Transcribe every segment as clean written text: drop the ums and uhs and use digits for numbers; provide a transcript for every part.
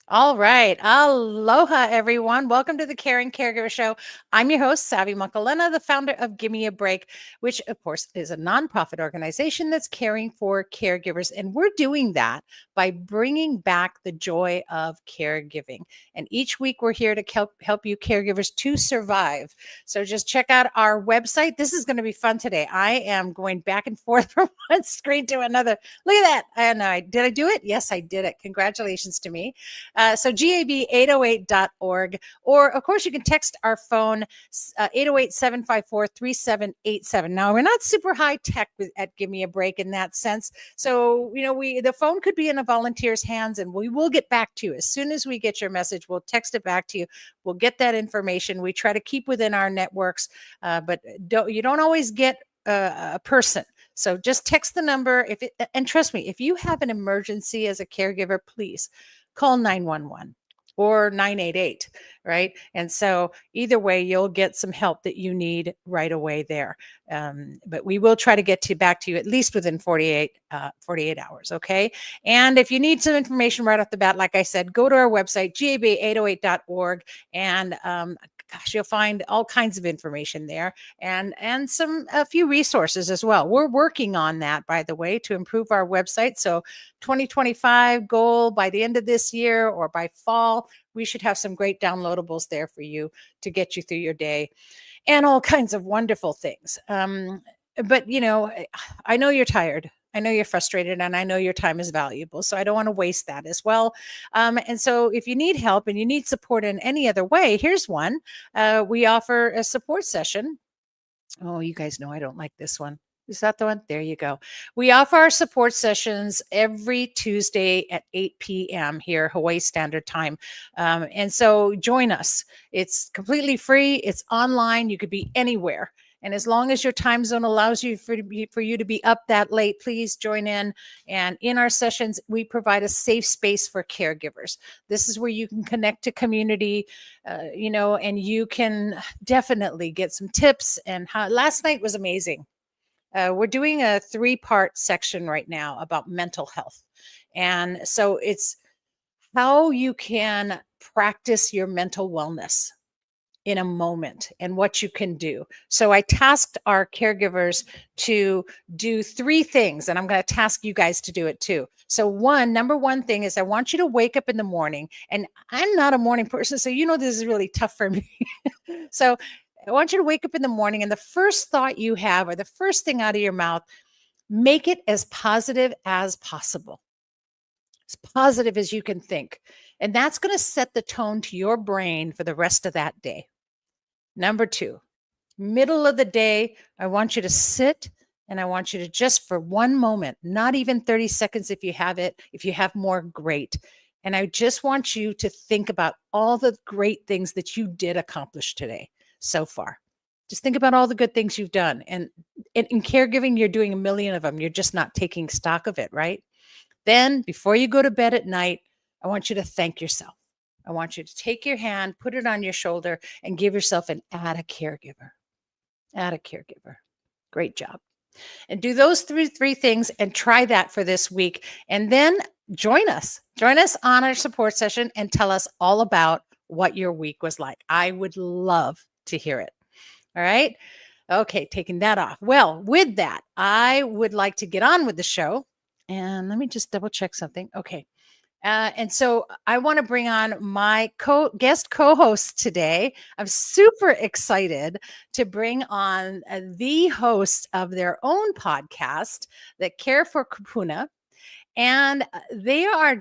All right. Aloha, everyone. Welcome to the Caring Caregiver Show. I'm your host, Savvy Makalena, the founder of Gimme a Break, which, of course, is a nonprofit organization that's caring for caregivers. And we're doing that by bringing back the joy of caregiving. And each week, we're here to help you caregivers to survive. So just check out our website. This is going to be fun today. I am going back and forth from one screen to another. Look at that. I know. Did I do it? Yes, I did it. Congratulations to me. So gab808.org, or of course, you can text our phone 808-754-3787. Now, we're not super high tech at Give Me a Break in that sense. So, the phone could be in a volunteer's hands, and we will get back to you. As soon as we get your message, we'll text it back to you. We'll get that information. We try to keep within our networks, but you don't always get a person. So just text the number. And trust me, if you have an emergency as a caregiver, please call 911 or 988, right? And so either way, you'll get some help that you need right away there. But we will try to get back to you at least within 48 hours, okay? And if you need some information right off the bat, like I said, go to our website, gab808.org, and you'll find all kinds of information there, and a few resources as well. We're working on that, by the way, to improve our website. So 2025 goal by the end of this year or by fall, we should have some great downloadables there for you to get you through your day and all kinds of wonderful things. But I know you're tired. I know you're frustrated, and I know your time is valuable. So I don't want to waste that as well. And so if you need help and you need support in any other way, here's one. We offer a support session. Oh, you guys know I don't like this one. Is that the one? There you go. We offer our support sessions every Tuesday at 8 p.m. here, Hawaii Standard Time. And so join us. It's completely free. It's online. You could be anywhere. And as long as your time zone allows you for you to be up that late, please join in. And in our sessions, we provide a safe space for caregivers. This is where you can connect to community, and you can definitely get some tips. And last night was amazing. We're doing a 3-part section right now about mental health. And so it's how you can practice your mental wellness in a moment and what you can do. So I tasked our caregivers to do 3 things, and I'm going to task you guys to do it too. So number one thing is I want you to wake up in the morning, and I'm not a morning person, so this is really tough for me. So I want you to wake up in the morning, and the first thought you have, or the first thing out of your mouth, make it as positive as possible, as positive as you can think. And that's going to set the tone to your brain for the rest of that day. Number 2, middle of the day, I want you to sit, and I want you to just for one moment, not even 30 seconds if you have it. If you have more, great. And I just want you to think about all the great things that you did accomplish today so far. Just think about all the good things you've done. And in caregiving, you're doing a million of them. You're just not taking stock of it, right? Then before you go to bed at night, I want you to thank yourself. I want you to take your hand, put it on your shoulder, and give yourself an add a caregiver. Add a caregiver. Great job. And do those three things and try that for this week. And then join us. Join us on our support session and tell us all about what your week was like. I would love to hear it. All right. Okay, taking that off. Well, with that, I would like to get on with the show. And let me just double check something. Okay. And so I want to bring on my guest co-host today. I'm super excited to bring on the host of their own podcast, that Care for Kupuna. And they are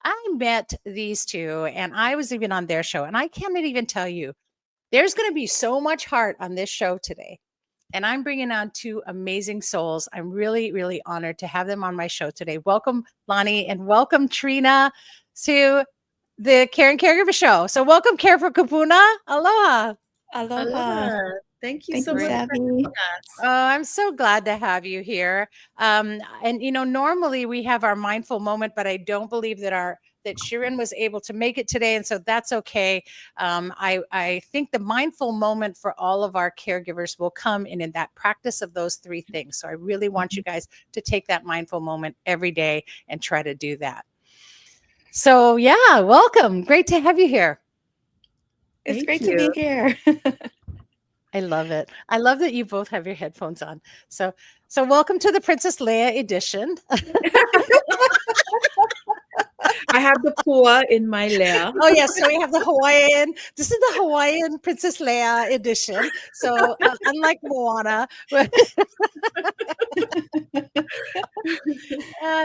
I met these two, and I was even on their show, and I can't even tell you, there's going to be so much heart on this show today. And I'm bringing on 2 amazing souls. I'm really, really honored to have them on my show today. Welcome, Lonnie, and welcome, Trina, to the Care and Caregiver Show. So welcome, Care for Kupuna. Aloha. Aloha. Thank you Thank so you, much for Savvy. having us. Oh, I'm so glad to have you here. And normally we have our mindful moment, but I don't believe that Shirin was able to make it today, and so that's okay. I think the mindful moment for all of our caregivers will come in that practice of those 3 things. So I really want you guys to take that mindful moment every day and try to do that. So, yeah, welcome. Great to have you here. It's Thank great to you. be here. I love it. I love that you both have your headphones on. So welcome to the Princess Leia edition. I have the pua in my lair. Oh yes, so we have the Hawaiian. This is the Hawaiian Princess Leia edition. So unlike Moana,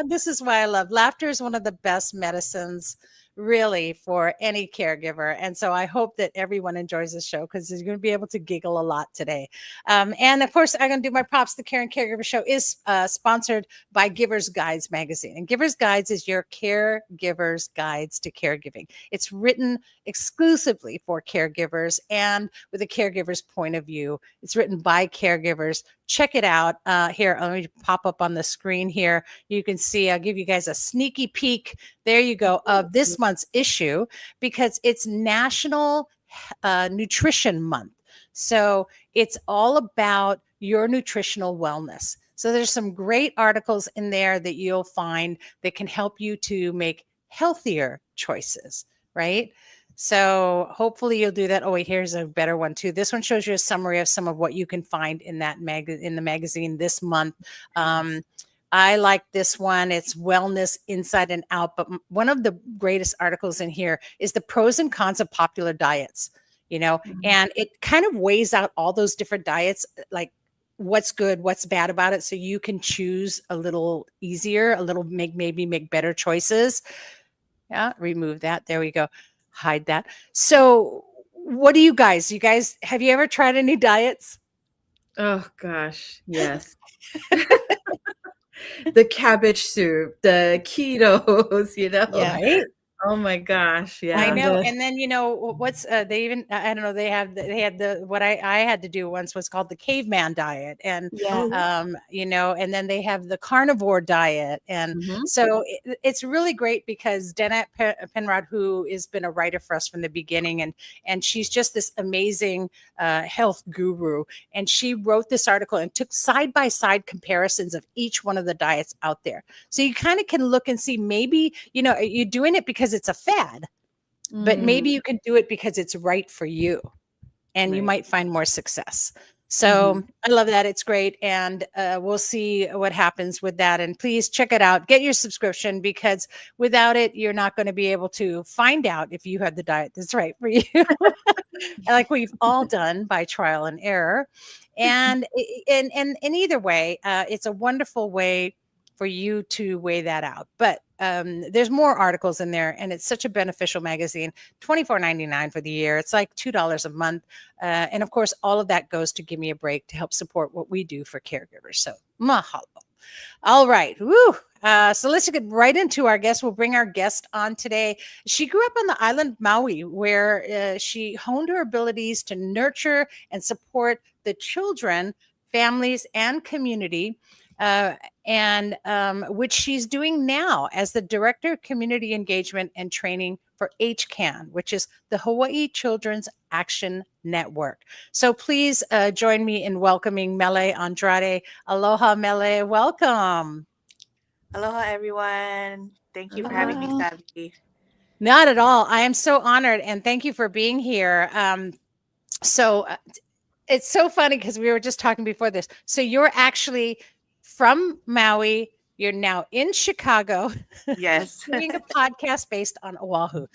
this is why I love laughter is one of the best medicines really for any caregiver. And so I hope that everyone enjoys this show because you're going to be able to giggle a lot today. And of course, I'm going to do my props. The Care and Caregiver Show is sponsored by Givers Guides magazine. And Givers Guides is your caregiver's guides to caregiving. It's written exclusively for caregivers and with a caregiver's point of view. It's written by caregivers. Check it out. Here, let me pop up on the screen here. You can see, I'll give you guys a sneaky peek. There you go, of this month's issue because it's National Nutrition Month. So it's all about your nutritional wellness. So there's some great articles in there that you'll find that can help you to make healthier choices, right? So hopefully you'll do that. Oh, wait, here's a better one too. This one shows you a summary of some of what you can find in that in the magazine this month. I like this one. It's wellness inside and out. But one of the greatest articles in here is the pros and cons of popular diets, and it kind of weighs out all those different diets, like what's good, what's bad about it. So you can choose a little easier, maybe make better choices. Yeah, remove that. There we go. Hide that. So what do you guys, have you ever tried any diets? Oh gosh, yes. The cabbage soup, the ketos, Yeah. Right? Oh my gosh, I yeah. know. And then, what's they even, I don't know, they had what I had to do once was called the caveman diet. And, Yeah. and then they have the carnivore diet. And Mhm. so it's really great because Danette Penrod, who has been a writer for us from the beginning, and she's just this amazing health guru. And she wrote this article and took side by side comparisons of each one of the diets out there. So you kind of can look and see maybe, you're doing it because it's a fad, but maybe you can do it because it's right for you and you Right. might find more success. So I love that. It's great. And we'll see what happens with that. And please check it out. Get your subscription because without it, you're not going to be able to find out if you have the diet that's right for you. Like we've all done by trial and error. And either way, it's a wonderful way for you to weigh that out. But there's more articles in there, and it's such a beneficial magazine. $24.99 for the year. It's like $2 a month, and of course, all of that goes to Give Me a Break to help support what we do for caregivers. So mahalo. All right. Woo. So let's get right into our guest. We'll bring our guest on today. She grew up on the island of Maui, where she honed her abilities to nurture and support the children, families, and community, and which she's doing now as the Director of Community Engagement and Training for HCAN, which is the Hawaii Children's Action Network. So please join me in welcoming Mele Andrade. Aloha, Mele. Welcome. Aloha, everyone. Thank you for having me, Aloha. Savvy. Not at all. I am so honored and thank you for being here. So it's so funny because we were just talking before this. So you're actually from Maui. You're now in Chicago Yes. doing a podcast based on Oahu.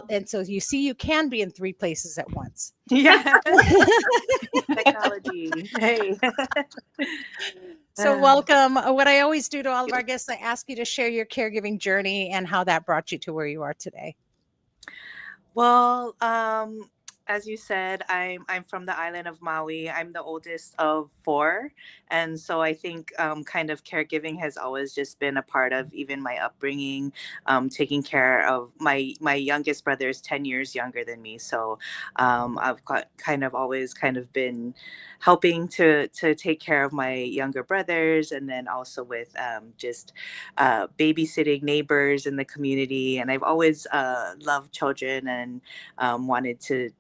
And so you see, you can be in 3 places at once. Yeah. Technology. Hey. So welcome. What I always do to all of our guests, I ask you to share your caregiving journey and how that brought you to where you are today. Well, as you said, I'm from the island of Maui. I'm the oldest of 4, and so I think kind of caregiving has always just been a part of even my upbringing. Taking care of my youngest brother is 10 years younger than me, so I've got kind of always kind of been helping to take care of my younger brothers, and then also with just babysitting neighbors in the community. And I've always loved children and wanted to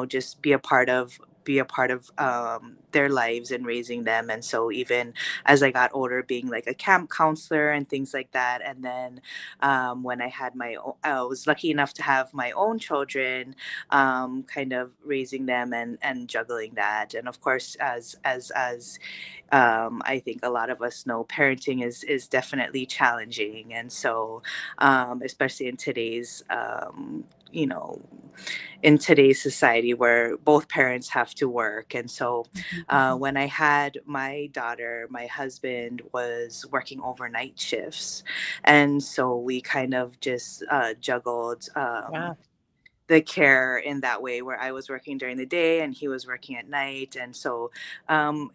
just be a part of their lives and raising them. And so even as I got older, being like a camp counselor and things like that. And then when I had I was lucky enough to have my own children, kind of raising them and juggling that. And of course, as I think a lot of us know, parenting is definitely challenging. And so, especially in today's, you know, in today's society where both parents have to work. And so, when I had my daughter, my husband was working overnight shifts. And so we kind of just juggled. Wow. The care in that way, where I was working during the day and he was working at night. And so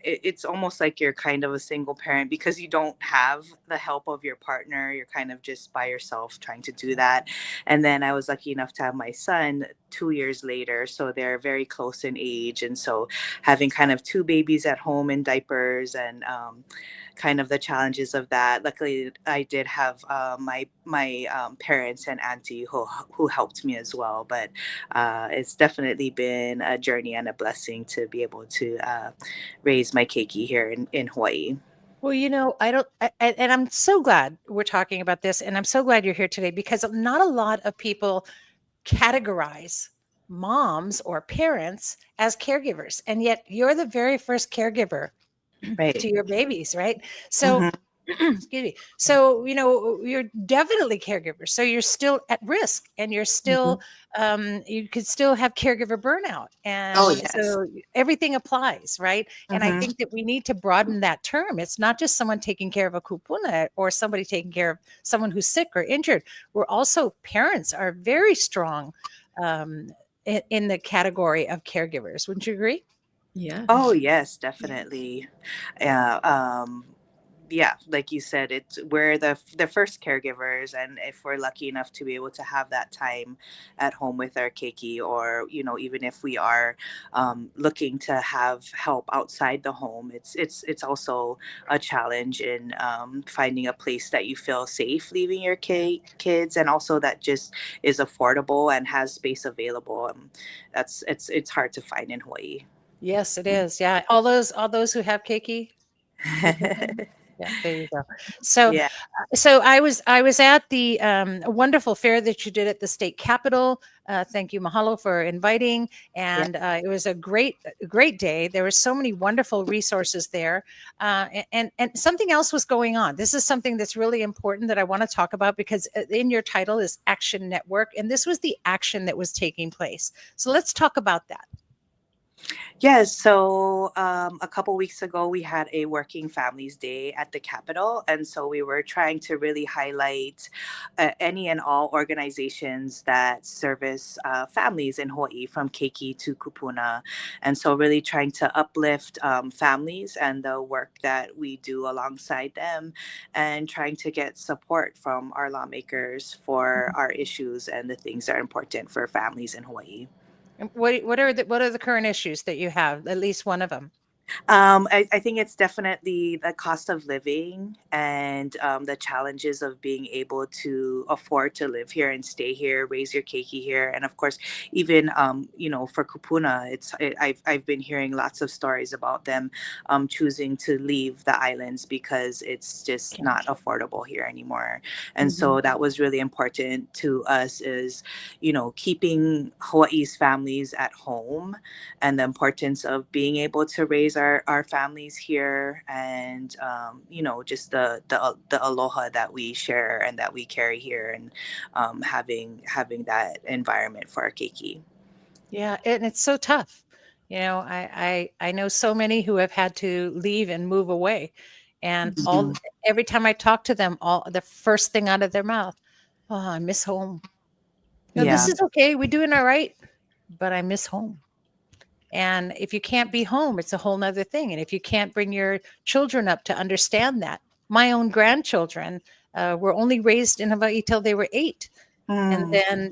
it's almost like you're kind of a single parent because you don't have the help of your partner. You're kind of just by yourself trying to do that. And then I was lucky enough to have my son 2 years later. So they're very close in age. And so having kind of two babies at home in diapers and kind of the challenges of that. Luckily, I did have my parents and auntie who helped me as well. But it's definitely been a journey and a blessing to be able to raise my keiki here in Hawaii. Well, I don't, and I'm so glad we're talking about this, and I'm so glad you're here today because not a lot of people categorize moms or parents as caregivers, and yet you're the very first caregiver Right. to your babies, right? So, Hmm. excuse me. So, you're definitely caregivers. So you're still at risk and you're Mhm. still, you could still have caregiver burnout. Oh, And yes. so everything applies, right? And I Hmm. think that we need to broaden that term. It's not just someone taking care of a kupuna or somebody taking care of someone who's sick or injured. We're also, parents are very strong um, in the category of caregivers. Wouldn't you agree? Yeah. Oh, yes, definitely. Yeah. Yeah, like you said, it's we're the first caregivers, and if we're lucky enough to be able to have that time at home with our keiki, or even if we are looking to have help outside the home, it's also a challenge in finding a place that you feel safe leaving your kids, and also that just is affordable and has space available. That's it's hard to find in Hawaii. Yes, it is. Yeah. All those who have keiki. Raise your hand. Yeah, there you go. So, Yeah. I was at the wonderful fair that you did at the state capitol. Thank you, mahalo, for inviting, Yeah. and it was a great day. There were so many wonderful resources there, and something else was going on. This is something that's really important that I want to talk about because in your title is Action Network, and this was the action that was taking place. So let's talk about that. Yes. So a couple weeks ago, we had a Working Families Day at the Capitol. And so we were trying to really highlight any and all organizations that service families in Hawaii, from Keiki to Kupuna. And so, really trying to uplift families and the work that we do alongside them, and trying to get support from our lawmakers for our issues and the things that are important for families in Hawaii. And what are the current issues that you have? At least one of them. I think it's definitely the cost of living and the challenges of being able to afford to live here and stay here, raise your keiki here, and of course, even for Kupuna, I've been hearing lots of stories about them choosing to leave the islands because it's just Okay. not affordable here anymore. And Mhm. so that was really important to us, is keeping Hawaii's families at home, and the importance of being able to raise our families here, and just the aloha that we share and that we carry here, and having that environment for our keiki. Yeah, and it's so tough. I know so many who have had to leave and move away, and Mhm. every time I talk to them, all the first thing out of their mouth, "Oh, I miss home." This Yeah. is okay. We're doing all right, but I miss home. And if you can't be home, it's a whole nother thing. And if you can't bring your children up to understand that, my own grandchildren were only raised in Hawaii till they were 8, and Mm. then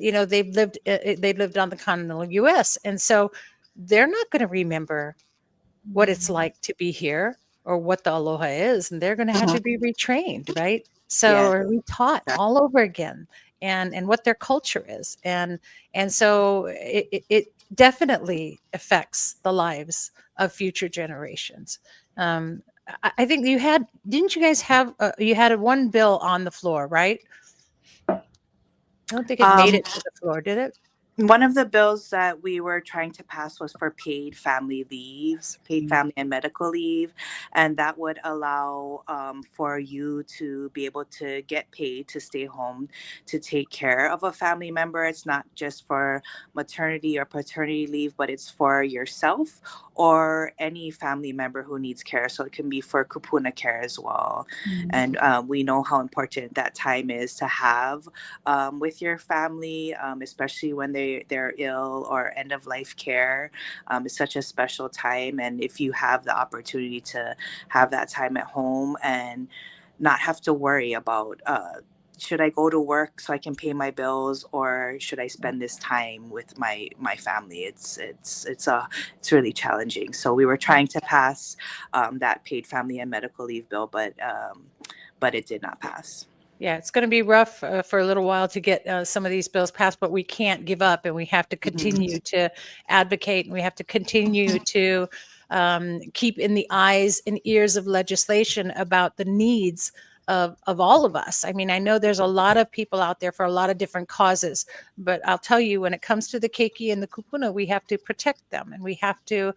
they lived on the continental U.S., and so they're not going to remember what it's like to be here or what the aloha is, and they're going to have Mhm. to be retrained, right? So, Yeah. or retaught all over again. and what their culture is. And so it definitely affects the lives of future generations. I think didn't you guys have, you had one bill on the floor, right? I don't think it made Um, it to the floor, did it? One of the bills that we were trying to pass was for paid family leave, paid family and medical leave, and that would allow for you to be able to get paid to stay home to take care of a family member. It's not just for maternity or paternity leave, but it's for yourself or any family member who needs care. So it can be for Kupuna care as well. And we know how important that time is to have with your family, especially when they're ill or end of life care. It's such a special time, and if you have the opportunity to have that time at home and not have to worry about should I go to work so I can pay my bills, or should I spend this time with my family? It's really challenging. So we were trying to pass that paid family and medical leave bill, but it did not pass. Yeah, it's going to be rough for a little while to get some of these bills passed, but we can't give up, and we have to continue to advocate, and we have to continue to keep in the eyes and ears of legislation about the needs of all of us. I mean, I know there's a lot of people out there for a lot of different causes, but I'll tell you, when it comes to the keiki and the kupuna, we have to protect them, and we have to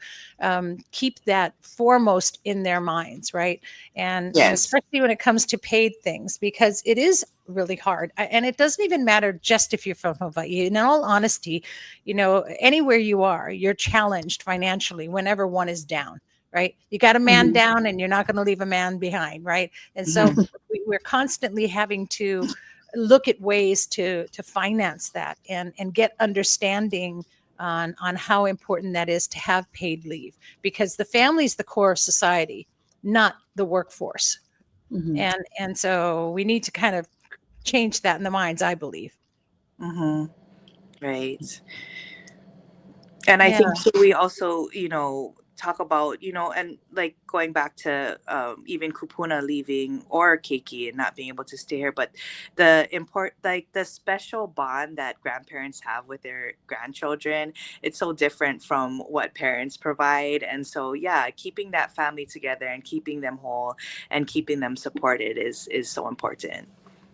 keep that foremost in their minds, right? And Yes. especially when it comes to paid things, because it is really hard. And it doesn't even matter just if you're from Hawaii. In all honesty, anywhere you are, you're challenged financially whenever one is down, right? You got a man down, and you're not going to leave a man behind, right? And so we're constantly having to look at ways to finance that and get understanding on how important that is to have paid leave, because the family is the core of society, not the workforce. And so we need to kind of change that in the minds, I believe. Right. And I Yeah. think too, we also, talk about, and like going back to even Kupuna leaving or Keiki and not being able to stay here, but like the special bond that grandparents have with their grandchildren, it's so different from what parents provide. And so, yeah, keeping that family together and keeping them whole and keeping them supported is so important.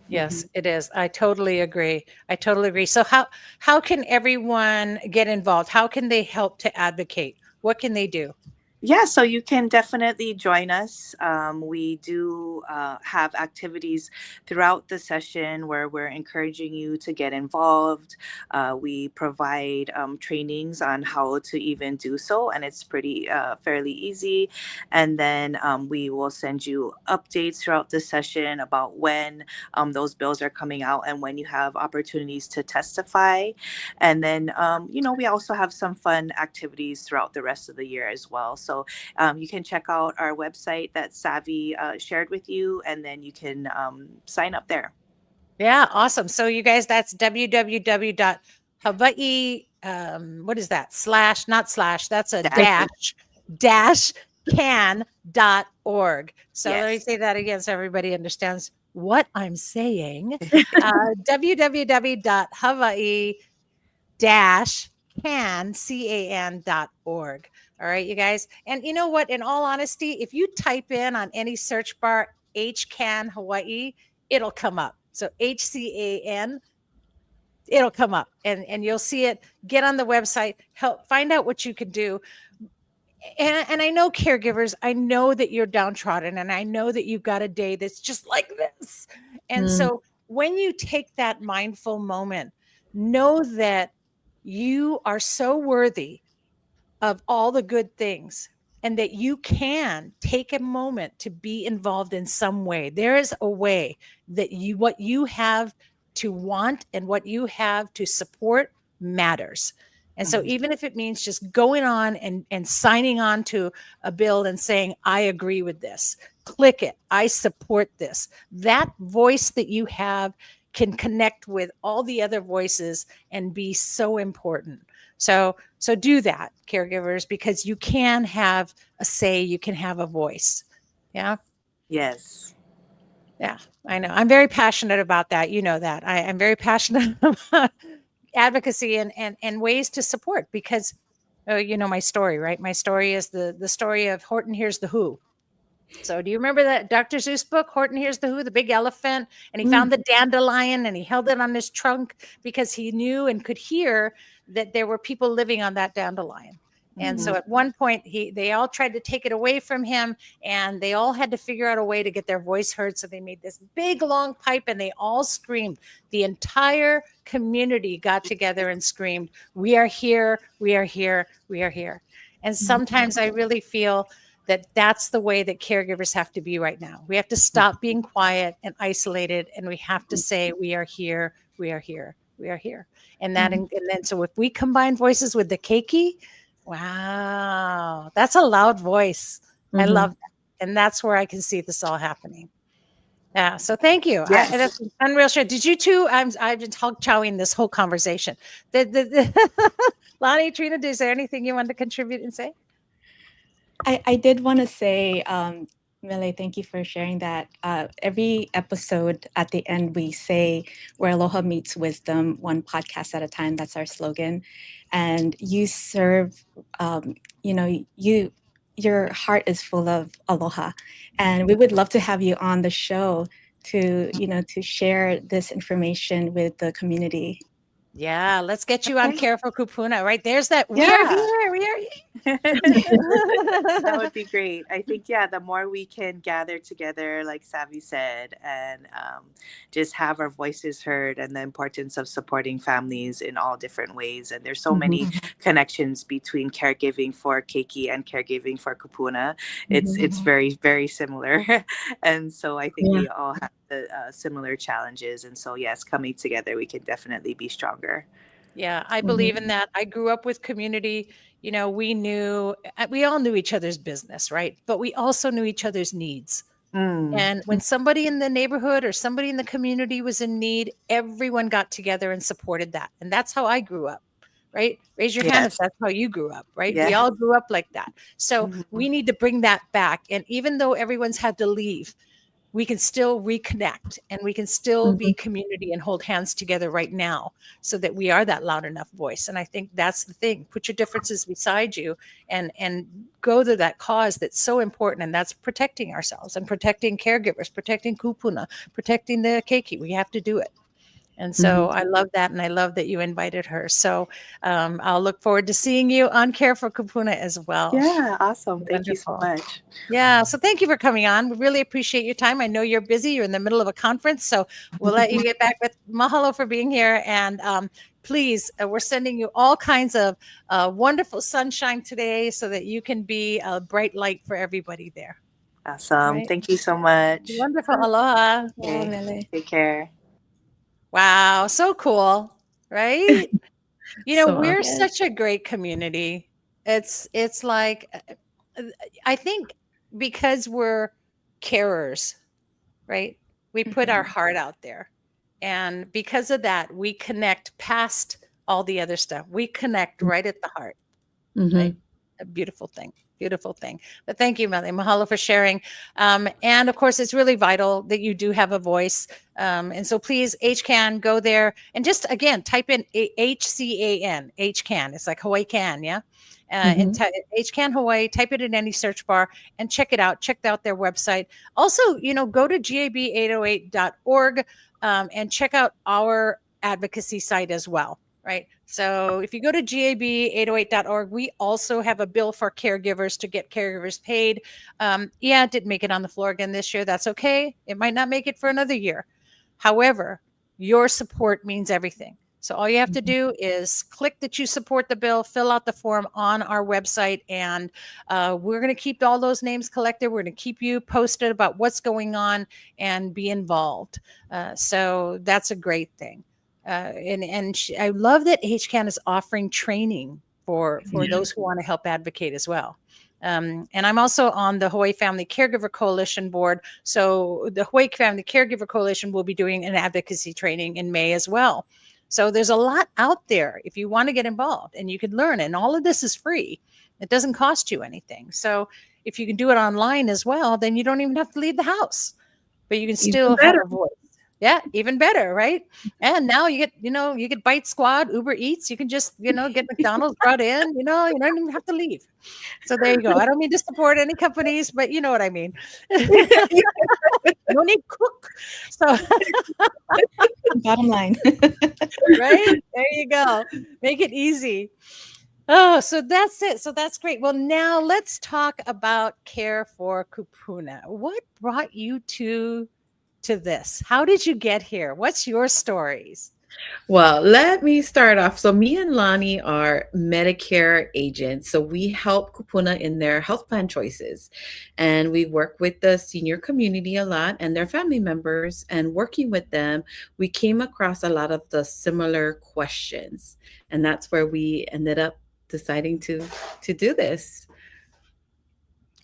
Yes, it is. I totally agree. I totally agree. So how can everyone get involved? How can they help to advocate? What can they do? Yeah, so you can definitely join us. We do have activities throughout the session where we're encouraging you to get involved. We provide trainings on how to even do so, and it's pretty fairly easy. And then we will send you updates throughout the session about when those bills are coming out and when you have opportunities to testify. And then, we also have some fun activities throughout the rest of the year as well. So you can check out our website that Savvy shared with you, and then you can sign up there. Yeah, awesome. So you guys, that's www.hawaii, what is that? Slash, not slash, that's a dash can.org. So let me Yes. say that again so everybody understands what I'm saying. www.hawaii can.org. All right, you guys. And you know what? In all honesty, if you type in on any search bar HCAN Hawaii, it'll come up. So HCAN, it'll come up, and you'll see it. Get on the website, help find out what you can do. And I know, caregivers, I know that you're downtrodden, and I know that you've got a day that's just like this. And so when you take that mindful moment, know that you are so worthy of all the good things, and that you can take a moment to be involved in some way. There is a way that what you have to want and what you have to support matters. And so even if it means just going on and signing on to a bill and saying, I agree with this, click it, I support this, that voice that you have can connect with all the other voices and be so important. So do that, caregivers, because you can have a say, you can have a voice. Yeah. Yes. Yeah, I know. I'm very passionate about that. You know that. I'm very passionate about advocacy and ways to support because you know my story, right? My story is the story of Horton Hears the Who. So do you remember that Dr. Seuss book, Horton Hears the Who, the big elephant, and he found the dandelion and he held it on his trunk because he knew and could hear that there were people living on that dandelion. And so at one point they all tried to take it away from him and they all had to figure out a way to get their voice heard. So they made this big long pipe and they all screamed. The entire community got together and screamed, "We are here, we are here, we are here." And sometimes I really feel that that's the way that caregivers have to be right now. We have to stop being quiet and isolated, and we have to say, "We are here, we are here, we are here." And that, and then, so if we combine voices with the keiki, wow, that's a loud voice. I love that, and that's where I can see this all happening. Yeah. So thank you. Yes. That's unreal. Sure. Did you two? I've been talk chowing this whole conversation. Lonnie, Trina, is there anything you wanted to contribute and say? I did want to say, Mele, thank you for sharing that. Every episode at the end, we say where aloha meets wisdom, one podcast at a time. That's our slogan. And you serve, your heart is full of aloha. And we would love to have you on the show to share this information with the community. Yeah, let's get you on Care for Kupuna. Right there's that. We Yeah. are here. We are here. That would be great. I think, yeah, the more we can gather together, like Savvy said, and just have our voices heard, and the importance of supporting families in all different ways. And there's so many connections between caregiving for Keiki and caregiving for Kupuna. It's very, very similar. And so I think we all have similar challenges. And so, yes, coming together, we can definitely be stronger. Yeah, I believe in that. I grew up with community. You know, we all knew each other's business, right? But we also knew each other's needs. And when somebody in the neighborhood or somebody in the community was in need, everyone got together and supported that. And that's how I grew up, right? Raise your hand if that's how you grew up, right? We all grew up like that. So we need to bring that back. And even though everyone's had to leave, we can still reconnect and we can still be community and hold hands together right now so that we are that loud enough voice. And I think that's the thing. Put your differences beside you and go to that cause that's so important. And that's protecting ourselves and protecting caregivers, protecting Kupuna, protecting the keiki. We have to do it. And so I love that. And I love that you invited her. So I'll look forward to seeing you on Care for Kupuna as well. Yeah, awesome. Wonderful. Thank you so much. Yeah. So thank you for coming on. We really appreciate your time. I know you're busy. You're in the middle of a conference. So we'll let you get back with mahalo for being here. And please, we're sending you all kinds of wonderful sunshine today so that you can be a bright light for everybody there. Awesome. Right. Thank you so much. Wonderful. Aloha. Okay. Take care. Wow. So cool. Right? You know, So we're awesome. such a great community. It's like, I think because we're carers, right? We put our heart out there. And because of that, we connect past all the other stuff. We connect right at the heart. Right? A beautiful thing. Beautiful thing. But thank you, Melly. Mahalo for sharing. And of course, it's really vital that you do have a voice. And so please, HCAN, go there and just, again, type in HCAN, HCAN. It's like Hawaii Can, yeah? And HCAN Hawaii, type it in any search bar and check it out. Check out their website. Also, go to gab808.org and check out our advocacy site as well. Right. So if you go to gab808.org, we also have a bill for caregivers to get caregivers paid. It didn't make it on the floor again this year. That's okay. It might not make it for another year. However, your support means everything. So all you have to do is click that you support the bill, fill out the form on our website, and we're going to keep all those names collected. We're going to keep you posted about what's going on and be involved. So that's a great thing. I love that HCAN is offering training for those who want to help advocate as well. And I'm also on the Hawaii Family Caregiver Coalition board. So the Hawaii Family Caregiver Coalition will be doing an advocacy training in May as well. So there's a lot out there if you want to get involved and you can learn. And all of this is free. It doesn't cost you anything. So if you can do it online as well, then you don't even have to leave the house. but you can Even still have better. a voice. Yeah, even better, right? And now you get Bite Squad, Uber Eats. You can just, get McDonald's brought in. You don't even have to leave. So there you go. I don't mean to support any companies, but you know what I mean. No need cook. So Bottom line. right there you go. Make it easy. Oh, so that's it. So that's great. Well, now let's talk about Care for Kupuna. What brought you to this? How did you get here? What's your stories? Well, let me start off. So, me and Lonnie are Medicare agents. So, we help Kupuna in their health plan choices. And we work with the senior community a lot and their family members. And working with them, we came across a lot of the similar questions. And that's where we ended up deciding to do this.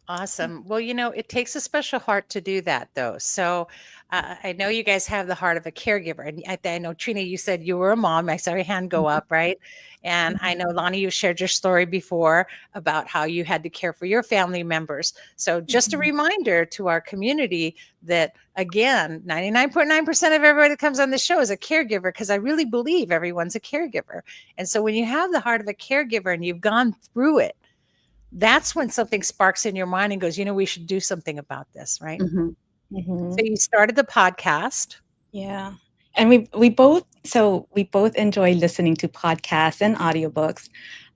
Awesome. Well, it takes a special heart to do that, though. So I know you guys have the heart of a caregiver. And I know, Trina, you said you were a mom. I saw your hand go up, right? And I know, Lonnie, you shared your story before about how you had to care for your family members. So just a reminder to our community that, again, 99.9% of everybody that comes on the show is a caregiver, because I really believe everyone's a caregiver. And so when you have the heart of a caregiver and you've gone through it, that's when something sparks in your mind and goes, we should do something about this, right? Mhm. So you started the podcast. Yeah. And we both enjoy listening to podcasts and audiobooks,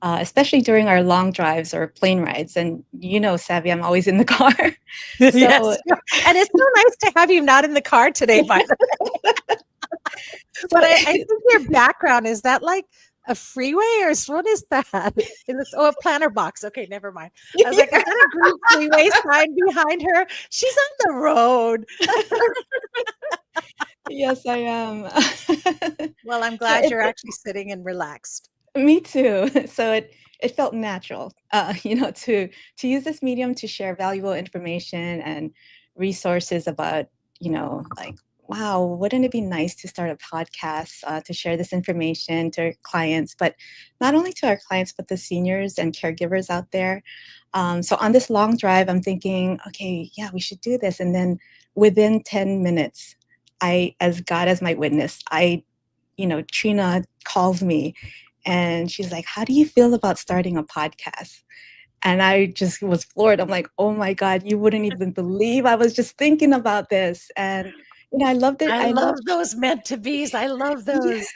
especially during our long drives or plane rides. And Savvy, I'm always in the car. Yes. So And it's so nice to have you not in the car today, by the way. But I think your background, is that like a freeway, or what is that? A planter box. Okay, never mind. I was like, is that a green freeway sign behind her? She's on the road. yes, I am. Well, I'm So glad you're actually sitting and relaxed. me too. So it felt natural, to use this medium to share valuable information and resources about, like, wow, wouldn't it be nice to start a podcast to share this information to our clients, but not only to our clients, but the seniors and caregivers out there. So on this long drive, I'm thinking, okay, yeah, we should do this. And then within 10 minutes, as God as my witness, Trina calls me and she's like, how do you feel about starting a podcast? And I just was floored. I'm like, oh my God, you wouldn't even believe I was just thinking about this. And, I loved it. I love those meant to be's. I love those.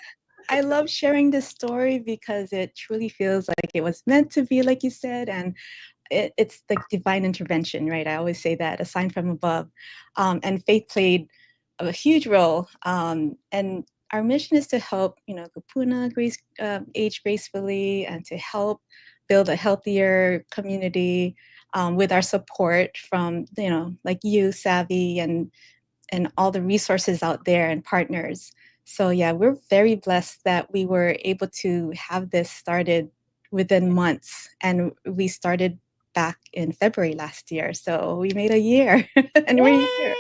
I love sharing this story because it truly feels like it was meant to be, like you said. And it's like divine intervention, right? I always say that, a sign from above. And faith played a huge role. And our mission is to help, Kupuna age gracefully and to help build a healthier community with our support from, like you, Savvy, and all the resources out there and partners. So yeah, we're very blessed that we were able to have this started within months, and we started back in February last year. So we made a year and we're here.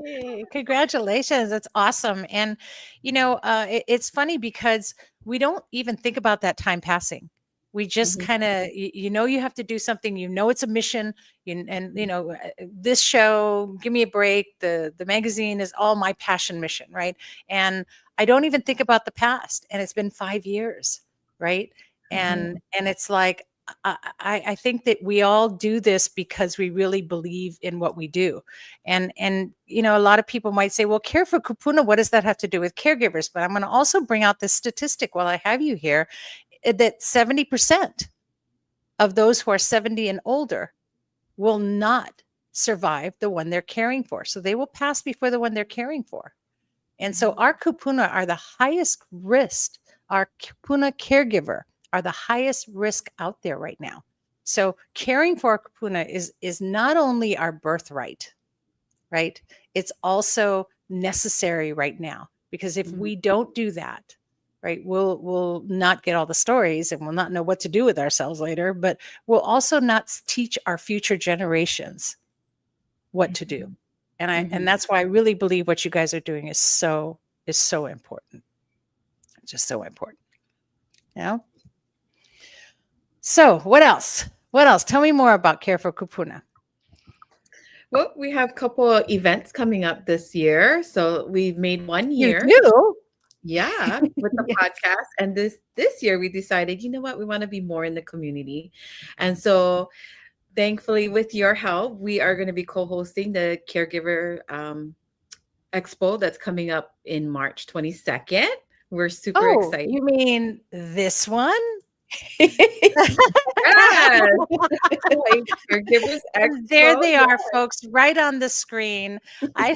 Yay! Congratulations. That's awesome. And, it's funny because we don't even think about that time passing. We just Mhm. kind of, you have to do something, it's a mission. This show, Give Me a Break, the magazine is all my passion mission, right? And I don't even think about the past. And it's been 5 years, right? And it's like, I think that we all do this because we really believe in what we do. And a lot of people might say, well, Care for Kupuna, what does that have to do with caregivers? But I'm going to also bring out this statistic while I have you here, that 70% of those who are 70 and older will not survive the one they're caring for. So they will pass before the one they're caring for. And so our kupuna are the highest risk. Our kupuna caregiver are the highest risk out there right now. So caring for our kupuna is not only our birthright, right? It's also necessary right now, because if we don't do that, right, we'll not get all the stories and we'll not know what to do with ourselves later, but we'll also not teach our future generations what to do. And that's why I really believe what you guys are doing is so important. Just so important. So what else? Tell me more about Care for Kupuna. Well, we have a couple of events coming up this year. So we've made one You year. do? Yeah, with the Yes. podcast. And this year we decided, you know what, we want to be more in the community. And so thankfully, with your help, we are going to be co-hosting the Caregiver Expo that's coming up in March 22nd. We're super Oh, excited. you mean this one? Yes. Like, Caregivers There Expo. they Yeah. are, folks, right on the screen. I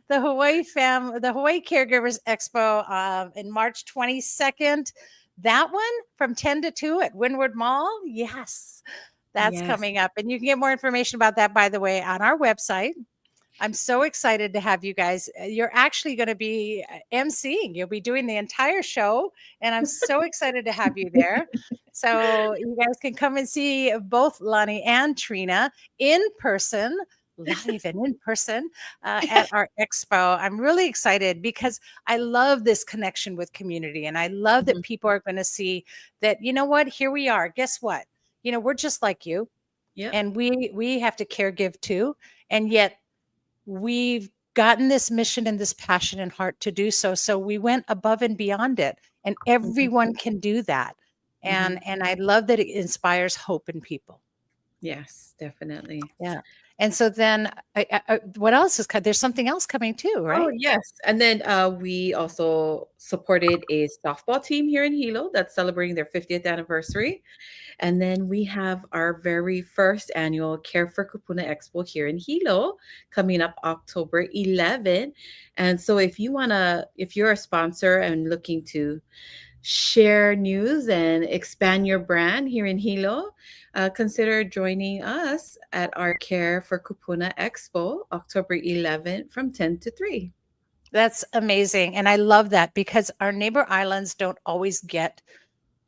the Hawaii Caregivers Expo in March 22nd. That one from 10 to 2 at Windward Mall. Yes, that's Yes. coming up. And you can get more information about that, by the way, on our website. I'm so excited to have you guys. You're actually going to be emceeing. You'll be doing the entire show, and I'm so excited to have you there. So you guys can come and see both Lonnie and Trina in person, live and in person at our expo. I'm really excited because I love this connection with community, and I love that people are going to see that. You know what? Here we are. Guess what? You know, we're just like you, Yep. and we have to care give too, and yet we've gotten this mission and this passion and heart to do so. So we went above and beyond it, and everyone can do that. And I love that it inspires hope in people. Yes, definitely. Yeah. And so then what else is there's something else coming too, Oh, right? yes. And then we also supported a softball team here in Hilo that's celebrating their 50th anniversary. And then we have our very first annual Care for Kupuna Expo here in Hilo coming up October 11. And so if you're a sponsor and looking to share news and expand your brand here in Hilo, consider joining us at our Care for Kupuna Expo, October 11th from 10 to 3. That's amazing. And I love that because our neighbor islands don't always get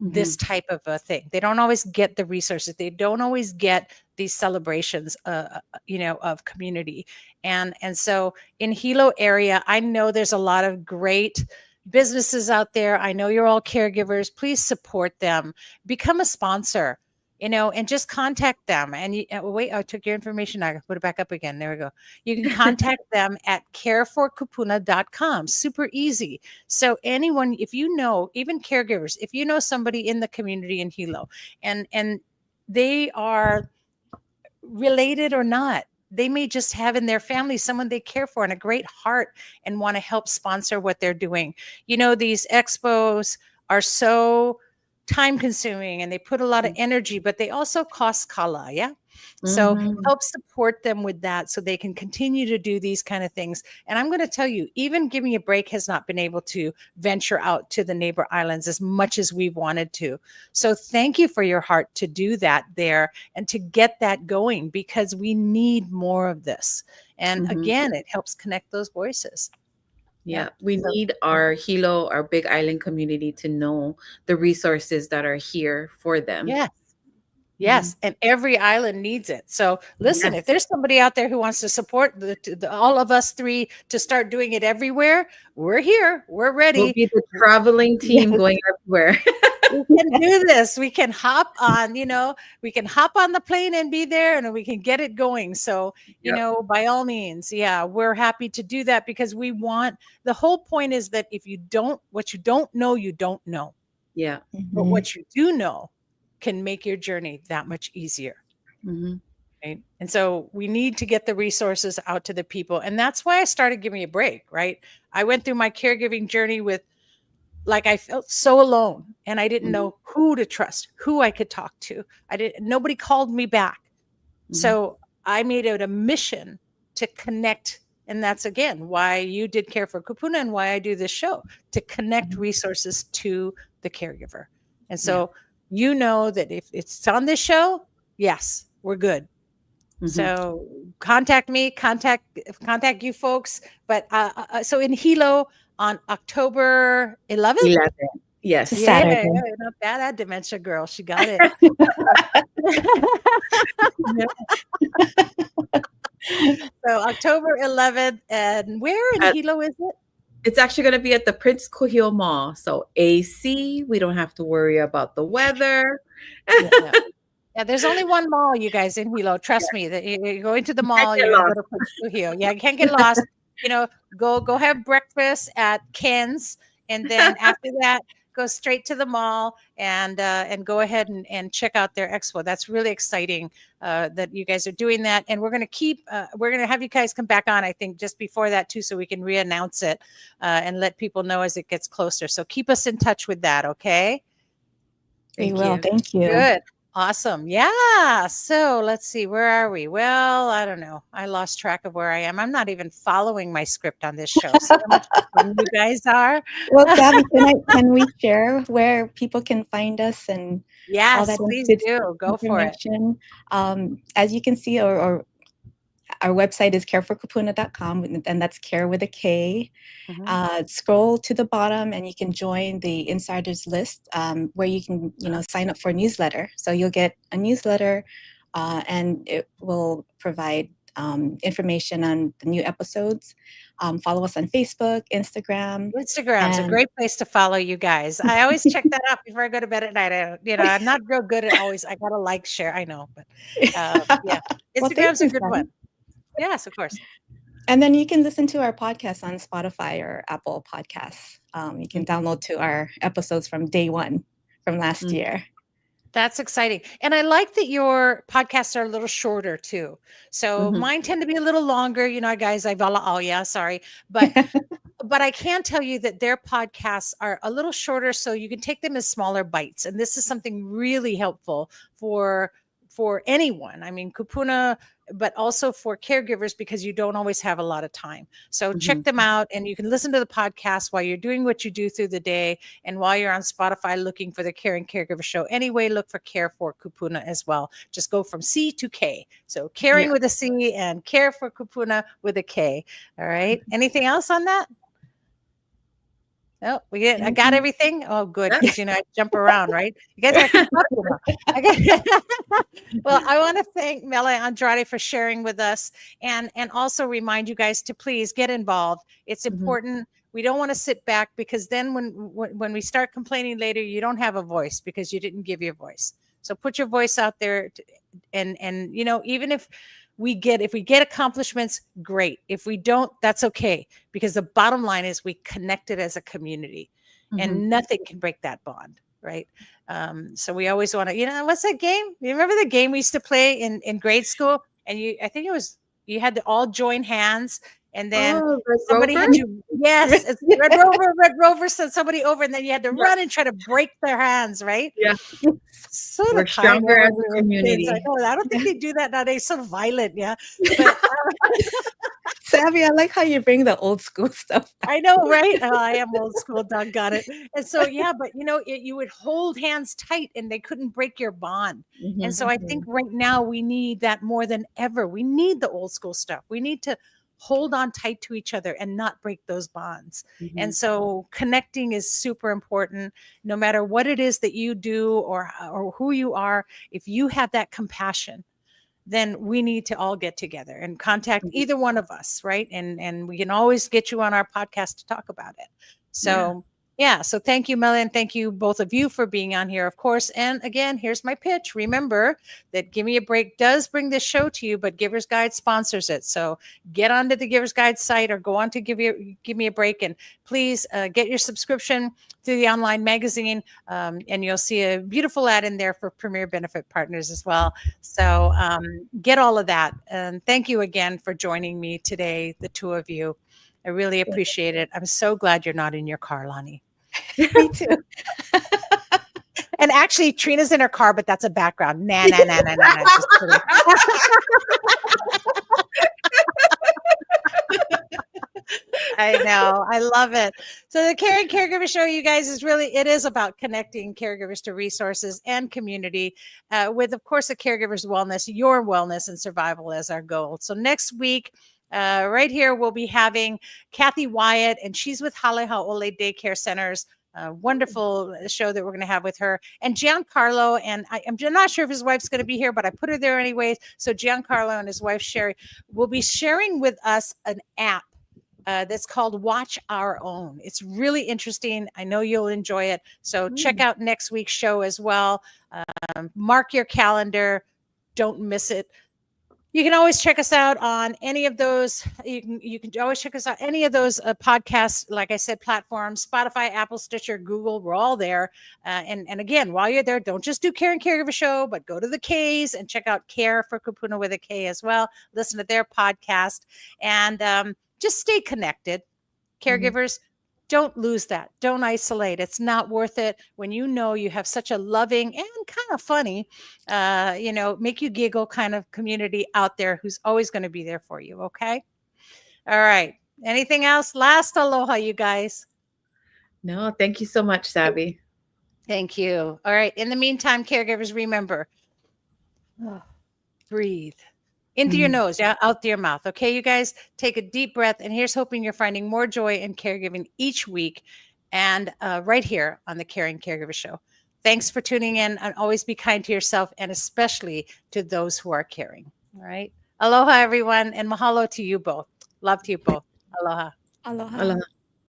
this type of a thing. They don't always get the resources. They don't always get these celebrations, of community. And so in Hilo area, I know there's a lot of great businesses out there. I know you're all caregivers. Please support them. Become a sponsor, and just contact them. And wait, I took your information. I put it back up again. There we go. You can contact them at careforkupuna.com. Super easy. So anyone, if you know, even caregivers, if you know somebody in the community in Hilo and they are related or not, they may just have in their family someone they care for and a great heart and want to help sponsor what they're doing. These expos are so time consuming and they put a lot of energy, but they also cost kala. Yeah. So help support them with that so they can continue to do these kind of things. And I'm going to tell you, even Give Me a Break has not been able to venture out to the neighbor islands as much as we've wanted to. So thank you for your heart to do that there and to get that going because we need more of this. And again, it helps connect those voices. Yeah, we need our Hilo, our Big Island community to know the resources that are here for them. Yes. Yes, and every island needs it. So listen, if there's somebody out there who wants to support all of us three to start doing it everywhere, we're here. We're ready. We'll be the traveling team going everywhere. We can do this. We can hop on, we can hop on the plane and be there and we can get it going. So, by all means, we're happy to do that because the whole point is that what you don't know, you don't know. Yeah. But what you do know can make your journey that much easier. Right? And so we need to get the resources out to the people. And that's why I started Give Me a Break, right? I went through my caregiving journey I felt so alone and I didn't know who to trust, who I could talk to. Nobody called me back. So I made it a mission to connect. And that's again, why you did Care for Kupuna and why I do this show, to connect resources to the caregiver. And so that if it's on this show, yes, we're good. So contact me, contact you folks. But so in Hilo on October 11th? Yes. Saturday. Yeah, not bad. That dementia girl. She got it. So October 11th. And where in Hilo is it? It's actually going to be at the Prince Kuhio Mall. So AC, we don't have to worry about the weather. Yeah, there's only one mall, you guys, in Hilo. Trust me, that you go into the You can't mall, get you're gonna go lost. to Hilo. Yeah, you can't get lost. Go have breakfast at Ken's, and then after that, go straight to the mall and go ahead and check out their expo. That's really exciting that you guys are doing that, and we're gonna have you guys come back on. I think just before that too, so we can re-announce it and let people know as it gets closer. So keep us in touch with that, okay? We Thank will. you. Thank you. Good. Awesome. Yeah. So let's see. Where are we? Well, I don't know. I lost track of where I am. I'm not even following my script on this show. See how much fun you guys are? Well, Gabby, can we share where people can find us and all Yes, that please good do. Go for it. information? As you can see, or our website is careforkupuna.com, and that's care with a K. Mhm. Scroll to the bottom and you can join the insiders list, where you can sign up for a newsletter. So you'll get a newsletter and it will provide information on the new episodes. Follow us on Facebook, Instagram, Instagram's a and great place to follow you guys. I always check that out before I go to bed at night. I'm not real good at always, I gotta like, share. I know, but yeah, well, thank Instagram's a you, good Gabby. one. Yes, of course. And then you can listen to our podcast on Spotify or Apple Podcasts. You can download to our episodes from day one from last Mhm. year. That's exciting. And I like that your podcasts are a little shorter too. So Mhm. mine tend to be a little longer, guys, sorry. But I can tell you that their podcasts are a little shorter, so you can take them as smaller bites. And this is something really helpful for anyone. I mean, Kupuna, but also for caregivers, because you don't always have a lot of time. So check Mhm. them out, and you can listen to the podcast while you're doing what you do through the day, and while you're on Spotify looking for the Care and Caregiver Show. Anyway, look for Care for Kupuna as well. Just go from C to K. So caring Yeah. with a C and Care for Kupuna with a K. All right. Anything else on that? Oh, I got Anything? everything. Oh, good. Yeah. Because I jump around, right? You guys gotta keep up, Okay. Well, I want to thank Mele Andrade for sharing with us, and also remind you guys to please get involved. It's Mhm. important. We don't want to sit back, because then when we start complaining later, you don't have a voice because you didn't give your voice. So put your voice out there, and even if we get accomplishments, great. If we don't, that's okay, because the bottom line is we connected as a community, Mhm. and nothing can break that bond, right? So we always want to, what's that game? You remember the game we used to play in grade school? And I think you had to all join hands, and then Oh, Red somebody Rover? had to, yes, it's Red Rover sent somebody over, and then you had to Yeah. run and try to break their hands, right? Yeah. So the We're time stronger when as we a were kids. I community. know. I don't think they do that nowadays. So violent, yeah. But Savvy, I like how you bring the old school stuff back. I know, right? Oh, I am old school, doggone it. And so, yeah, but you would hold hands tight, and they couldn't break your bond. And Mhm. so I think right now we need that more than ever. We need the old school stuff. We need to hold on tight to each other and not break those bonds. And Mhm. so connecting is super important, no matter what it is that you do or who you are. If you have that compassion, then we need to all get together and contact Mhm. either one of us, right? And we can always get you on our podcast to talk about it. Yeah. So yeah, so thank you, Melanie, and thank you both of you for being on here, of course. And again, here's my pitch. Remember that Give Me a Break does bring this show to you, but Giver's Guide sponsors it. So get onto the Giver's Guide site or go on to Give Me a Break, and please get your subscription through the online magazine, and you'll see a beautiful ad in there for Premier Benefit Partners as well. So get all of that. And thank you again for joining me today, the two of you. I really appreciate it. I'm so glad you're not in your car, Lonnie. Me too. And actually, Trina's in her car, but that's a background. Nah. Just kidding. I know. I love it. So the Care and Caregiver Show, you guys, it is about connecting caregivers to resources and community, with, of course, the caregiver's wellness, your wellness and survival as our goal. So next week, right here, we'll be having Kathy Wyatt, and she's with Halehaole Daycare Centers. Wonderful show that we're going to have with her, and Giancarlo. And I'm not sure if his wife's going to be here, but I put her there anyways. So Giancarlo and his wife Sherry will be sharing with us an app that's called Watch Our Own. It's really interesting. I know you'll enjoy it. So check out next week's show as well. Mark your calendar. Don't miss it. You can always check us out on any of those. You can always check us out any of those podcasts. Like I said, platforms: Spotify, Apple, Stitcher, Google. We're all there. And again, while you're there, don't just do Care and Caregiver Show, but go to the K's and check out Care for Kupuna with a K as well. Listen to their podcast and just stay connected. Caregivers, don't lose that. Don't isolate. It's not worth it when you know you have such a loving and kind of funny, make you giggle kind of community out there who's always going to be there for you. Okay. All right. Anything else? Last aloha, you guys. No, thank you so much, Savvy. Thank you. All right. In the meantime, caregivers, remember, breathe. Into your nose, out your mouth. Okay, you guys, take a deep breath. And here's hoping you're finding more joy in caregiving each week and right here on the Caring Caregiver Show. Thanks for tuning in, and always be kind to yourself and especially to those who are caring. All right. Aloha, everyone, and mahalo to you both. Love to you both. Aloha. Aloha. Aloha.